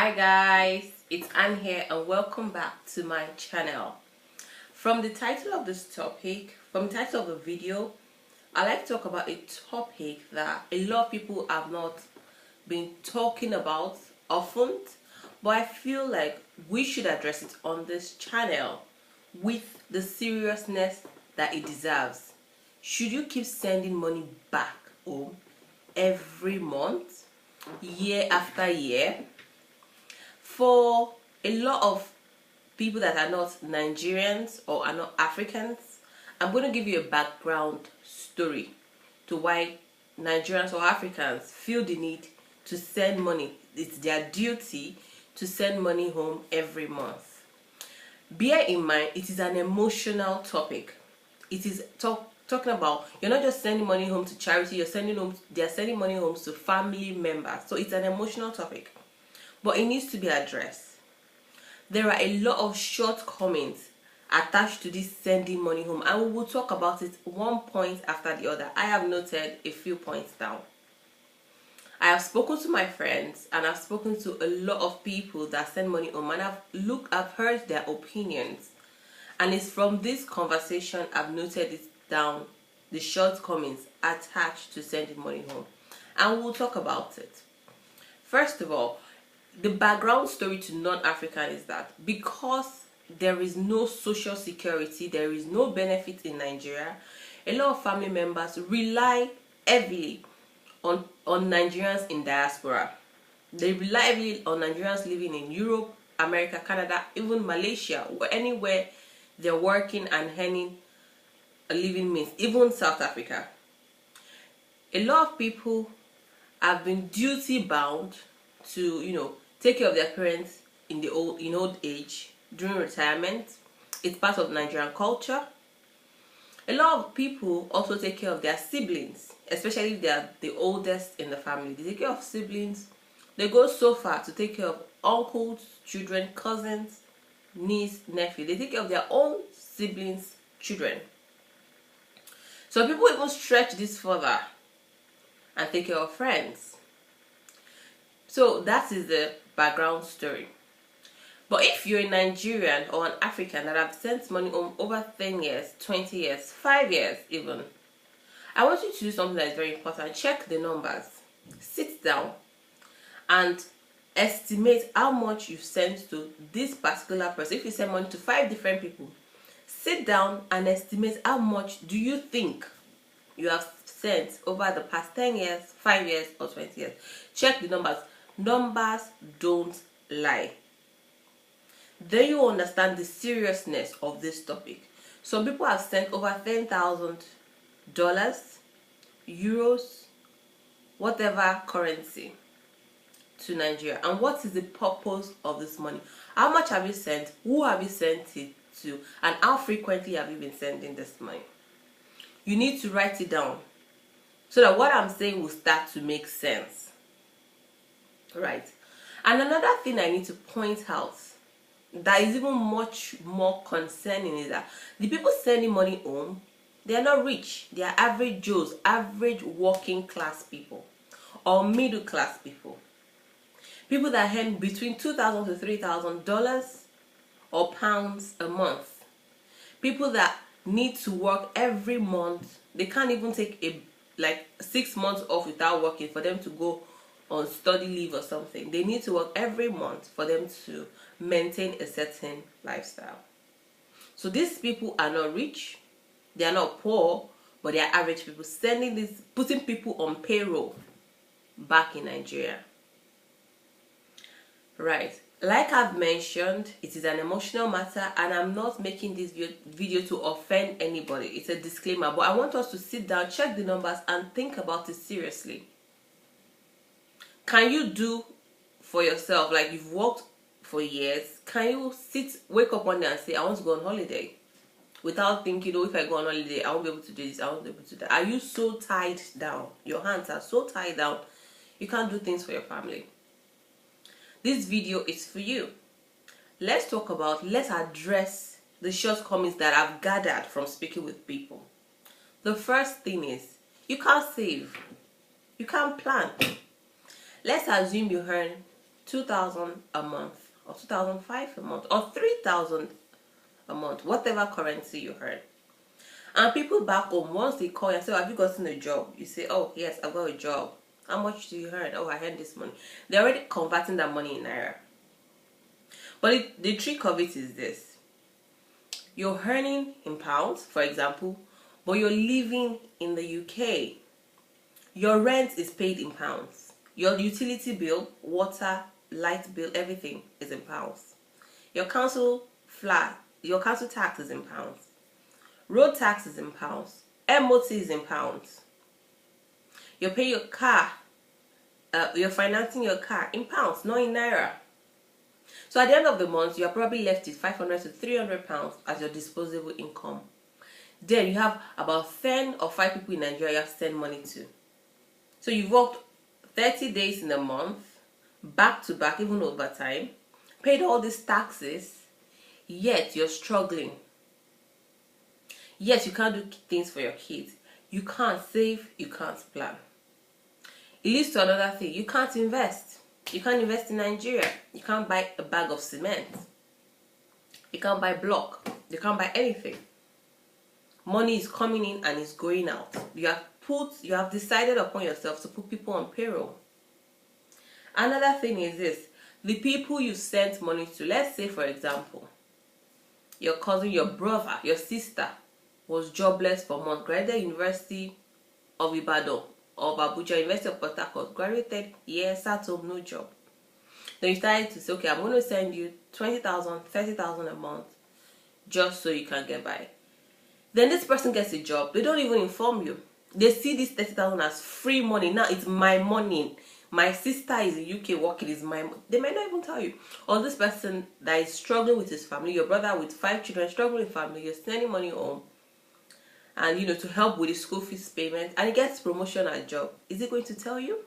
Hi guys, it's Anne here and welcome back to my channel. From the title of this topic, from the title of the video, I like to talk about a topic that a lot of people have not been talking about often, but I feel like we should address it on this channel with the seriousness that it deserves. Should you keep sending money back home every month, year after year? For a lot of people that are not Nigerians or are not Africans, I'm going to give you a background story to why Nigerians or Africans feel the need to send money. It's their duty to send money home every month. Bear in mind, it is an emotional topic. It is talking about, you're not just sending money home to charity, they're sending money home to family members. So it's an emotional topic, but it needs to be addressed. There are a lot of shortcomings attached to this sending money home, and we will talk about it one point after the other. I have noted a few points down. I have spoken to my friends and I've spoken to a lot of people that send money home, and I've heard their opinions, and it's from this conversation I've noted it down, the shortcomings attached to sending money home, and we'll talk about it. First of all, the background story to non-African is that because there is no social security, there is no benefit in Nigeria, a lot of family members rely heavily on Nigerians in diaspora. They rely heavily on Nigerians living in Europe, America, Canada, even Malaysia, or anywhere they're working and earning a living means, even South Africa. A lot of people have been duty bound to, take care of their parents in old age, during retirement. It's part of Nigerian culture. A lot of people also take care of their siblings, especially if they are the oldest in the family. They take care of siblings. They go so far to take care of uncles, children, cousins, niece, nephew. They take care of their own siblings' children. So people even stretch this further and take care of friends. So that is the background story. But if you're a Nigerian or an African that have sent money home over 10 years, 20 years, 5 years even, I want you to do something that is very important. Check the numbers. Sit down and estimate how much you've sent to this particular person. If you send money to 5 different people, sit down and estimate how much do you think you have sent over the past 10 years, 5 years, or 20 years. Check the numbers. Numbers don't lie. Then you understand the seriousness of this topic. Some people have sent over $10,000, euros, whatever currency, to Nigeria. And what is the purpose of this money? How much have you sent? Who have you sent it to? And how frequently have you been sending this money? You need to write it down so that what I'm saying will start to make sense. Right. And another thing I need to point out that is even much more concerning is that the people sending money home, they are not rich. They are average Joes, average working class people or middle class people. People that earn between $2,000 to $3,000 or pounds a month. People that need to work every month. They can't even take 6 months off without working for them to go on study leave or something. They need to work every month for them to maintain a certain lifestyle. So these people are not rich, they are not poor, but they are average people, putting people on payroll back in Nigeria. Right. Like I've mentioned, it is an emotional matter, and I'm not making this video to offend anybody. It's a disclaimer, but I want us to sit down, check the numbers, and think about it seriously. Can you do for yourself, like you've worked for years, can you wake up one day and say, I want to go on holiday, without thinking, if I go on holiday, I won't be able to do this, I won't be able to do that? Are you so tied down? Your hands are so tied down, you can't do things for your family. This video is for you. Let's address the shortcomings that I've gathered from speaking with people. The first thing is, you can't save. You can't plan. Let's assume you earn 2,000 a month, or 2,500 a month, or 3,000 a month, whatever currency you earn. And people back home, once they call you and say, have you gotten a job? You say, oh yes, I've got a job. How much do you earn? Oh, I earn this money. They're already converting that money in naira. But the trick of it is this: you're earning in pounds, for example, but you're living in the UK. Your rent is paid in pounds. Your utility bill, water, light bill, everything is in pounds. Your council tax is in pounds. Road tax is in pounds. MOT is in pounds. You're paying your car, you're financing your car in pounds, not in naira. So at the end of the month, you're probably left with 500 to 300 pounds as your disposable income. Then you have about 10 or 5 people in Nigeria you have to send money to. So you've worked 30 days in a month, back to back, even overtime, paid all these taxes, yet you're struggling. Yes, you can't do things for your kids. You can't save, you can't plan. It leads to another thing: you can't invest. You can't invest in Nigeria. You can't buy a bag of cement. You can't buy block. You can't buy anything. Money is coming in and it's going out. You have decided upon yourself to put people on payroll. Another thing is this: the people you sent money to, let's say for example, your cousin, your brother, your sister was jobless for months, graduated University of Ibadan, of Abuja, University of Port Harcourt, graduated, yes, sat home, no job. Then you started to say, okay, I'm going to send you 20,000, 30,000 a month just so you can get by. Then this person gets a job. They don't even inform you. They see this 30,000 as free money. Now it's my money. My sister is in UK working, is my money. They might not even tell you. Or this person that is struggling with his family, your brother with 5 children, struggling with family, you're sending money home, and to help with the school fees payment, and he gets promotion at job. Is he going to tell you?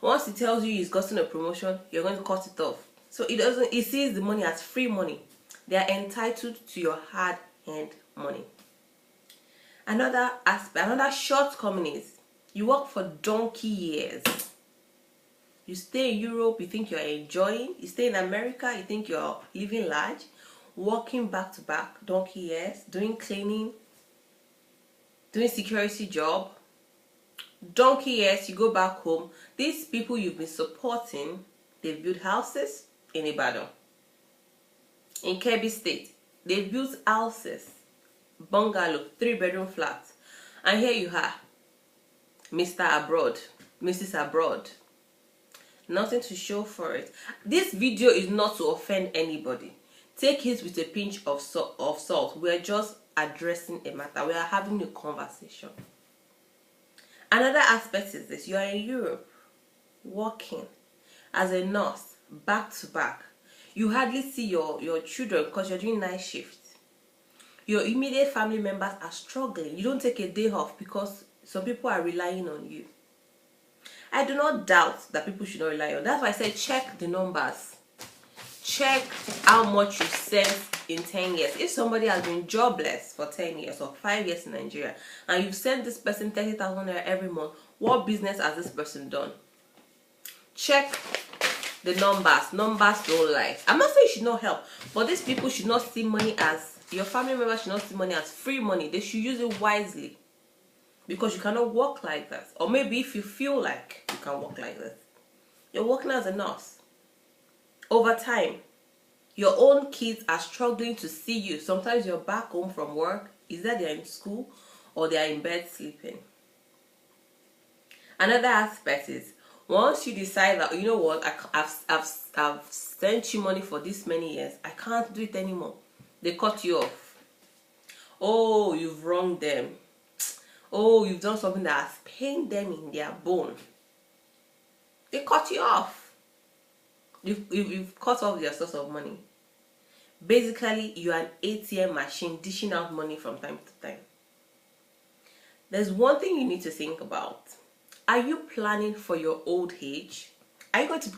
Once he tells you he's gotten a promotion, you're going to cut it off. So he sees the money as free money. They are entitled to your hard-earned money. Another aspect, another shortcoming is you work for donkey years. You stay in Europe, you think you're enjoying. You stay in America, you think you're living large. Working back to back, donkey years, doing cleaning, doing security job. Donkey years, you go back home. These people you've been supporting, they've built houses in Ibadan, in Kebbi State. They've built houses, bungalow, 3-bedroom flats. And here you are, Mr. Abroad, Mrs. Abroad. Nothing to show for it. This video is not to offend anybody. Take it with a pinch of salt. We're just addressing a matter. We are having a conversation. Another aspect is this: you are in Europe working as a nurse back to back. You hardly see your children because you're doing night shifts. Your immediate family members are struggling. You don't take a day off because some people are relying on you. I do not doubt that people should not rely on. That's why I said check the numbers. Check how much you sent in 10 years. If somebody has been jobless for 10 years or 5 years in Nigeria, and you've sent this person 30,000 naira every month, what business has this person done? Check the numbers. Numbers don't lie. I'm not saying you should not help, but these people should not see money as, your family members should not see money as free money. They should use it wisely, because you cannot work like that. Or maybe if you feel like you can work like this, you're working as a nurse. Over time, your own kids are struggling to see you. Sometimes you're back home from work, either they're in school or they're in bed sleeping. Another aspect is, once you decide that, you know what, I've sent you money for this many years, I can't do it anymore, they cut you off. Oh, you've wronged them. Oh, you've done something that has pained them in their bone. They cut you off. You've cut off their source of money. Basically, you're an ATM machine dishing out money from time to time. There's one thing you need to think about. Are you planning for your old age? Are you going to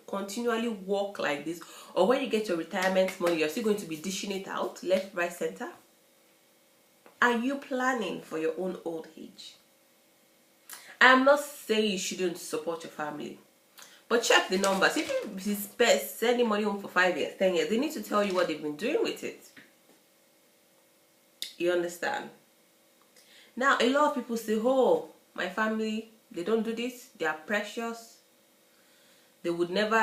continually work like this? Or when you get your retirement money, you're still going to be dishing it out left, right, center? Are you planning for your own old age? I'm not saying you shouldn't support your family, But check the numbers. If you sending money home for 5 years, 10 years, they need to tell you what they've been doing with it. You understand? Now, a lot of people say, oh, my family, they don't do this. They are precious. They would never,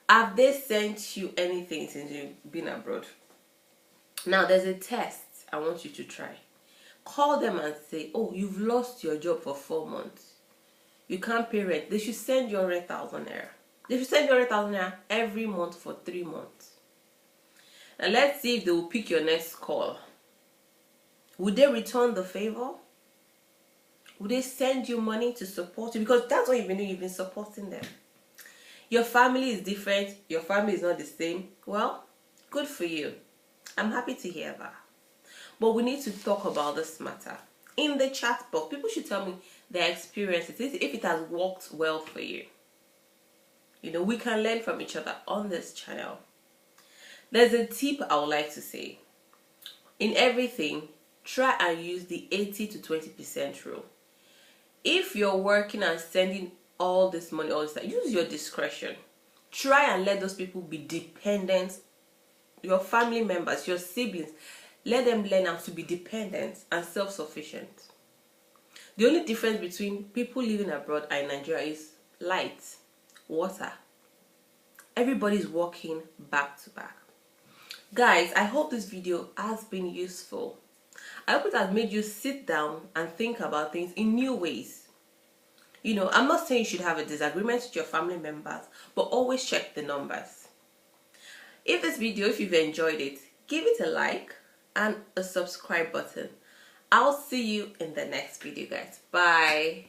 have they sent you anything since you've been abroad? Now, there's a test I want you to try. Call them and say, oh, you've lost your job for 4 months. You can't pay rent. They should send you 100,000 naira. They should send you 100,000 naira every month for 3 months. Now, let's see if they will pick your next call. Would they return the favor? Would they send you money to support you? Because that's what you've been doing. You've been supporting them. Your family is different. Your family is not the same. Well, good for you. I'm happy to hear that. But we need to talk about this matter. In the chat box, people should tell me their experiences, if it has worked well for you. We can learn from each other on this channel. There's a tip I would like to say. In everything, try and use the 80 to 20% rule. If you're working and sending all this money all this time, use your discretion. Try and let those people be dependent. Your family members, your siblings, let them learn how to be dependent and self-sufficient. The only difference between people living abroad and in Nigeria is light, water. Everybody's working back to back. Guys, I hope this video has been useful. I hope it has made you sit down and think about things in new ways. I'm not saying you should have a disagreement with your family members, but always check the numbers. If you've enjoyed it, give it a like and a subscribe button. I'll see you in the next video, guys. Bye.